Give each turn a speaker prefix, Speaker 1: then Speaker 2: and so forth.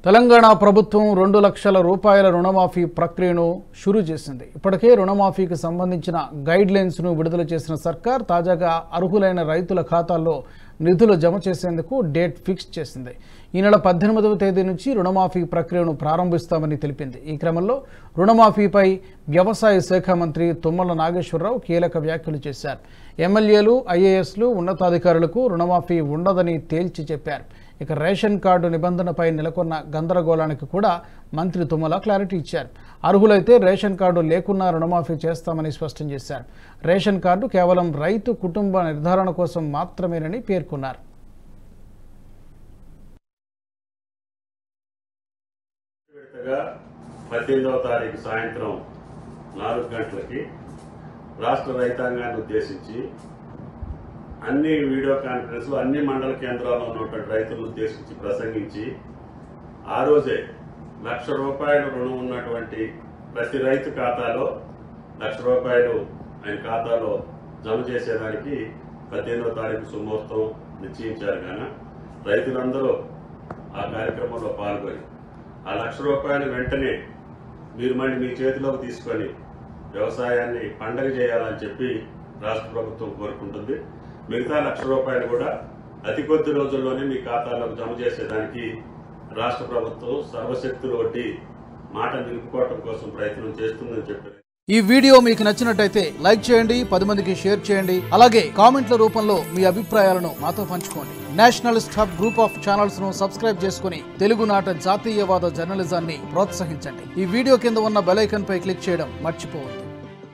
Speaker 1: తెలంగాణ ప్రభుత్వం 2 లక్షల రూపాయల రుణమాఫీ ప్రక్రియను షురూ చేసింది. ఇప్పటికే రుణమాఫీకి సంబంధించిన గైడ్ లైన్స్ ను విడుదల చేసిన సర్కార్ తాజాగా అర్హులైన రైతుల ఖాతాల్లో నిధులు జమ చేసేందుకు డేట్ ఫిక్స్ చేసింది. ఈ నెల 18వ తేదీ నుంచి రుణమాఫీ ప్రక్రియను ప్రారంభిస్తామని తెలిపింది. ఈ క్రమంలో రుణమాఫీపై వ్యవసాయ శాఖ మంత్రి తుమ్మల నాగేశ్వరరావు కీలక వ్యాఖ్యలు చేశారు. ఎమ్మెల్యేలు, ఐఏఎస్లు, ఉన్నతాధికారులకు రుణమాఫీ ఉండదని తేల్చి చెప్పారు. ఇక రేషన్ కార్డు నిబంధనపై నెలకొన్న గందరగోళానికి కూడా మంత్రి తుమ్మల క్లారిటీ ఇచ్చారు. అర్హులైతే రేషన్ కార్డు లేకున్నా రుణమాఫీ చేస్తామని స్పష్టం చేశారు. రేషన్ కార్డు కేవలం రైతు కుటుంబ నిర్ధారణ కోసం మాత్రమేనని పేర్కొన్నారు.
Speaker 2: విడతగా 18వ తారీఖు సాయంత్రం 4 గంటలకి రాష్ట్ర రైతాంగాన్ని ఉద్దేశించి అన్ని వీడియో కాన్ఫరెన్స్ అన్ని మండల కేంద్రాల్లో ఉన్నటువంటి రైతులను ఉద్దేశించి ప్రసంగించి ఆ రోజే ₹1,00,000 రుణం ఉన్నటువంటి ప్రతి రైతు ఖాతాలో ₹1,00,000 ఆయన ఖాతాలో జమ చేసేదానికి 18వ తారీఖు సుముహూర్తం నిశ్చయించారు. కానీ రైతులందరూ ఆ కార్యక్రమంలో పాల్గొని ఆ ₹1,00,000 వెంటనే మీరు మళ్ళీ మీ చేతిలోకి తీసుకొని వ్యవసాయాన్ని పండగ చేయాలని చెప్పి రాష్ట్ర ప్రభుత్వం కోరుకుంటుంది. మిగతా ₹1,00,000 కూడా అతి కొద్ది రోజుల్లోనే మీ ఖాతాలోకి జమ చేసేదానికి రాష్ట్ర ప్రభుత్వం సర్వశక్తులు వడ్డీ మాట నిలుపుకోవడం కోసం ప్రయత్నం చేస్తుందని చెప్పారు.
Speaker 1: ఈ వీడియో మీకు నచ్చినట్టయితే లైక్ చేయండి, 10 మందికి షేర్ చేయండి. అలాగే కామెంట్ల రూపంలో మీ అభిప్రాయాలను మాతో పంచుకోండి. Nationalist hub group of channels ను సబ్స్క్రైబ్ చేసుకుని తెలుగునాట జాతీయవాద జర్నలిజాన్ని ప్రోత్సహించండి. ఈ వీడియో కింద ఉన్న బెల్ ఐకాన్ పై క్లిక్ చేయడం మర్చిపోవద్దు.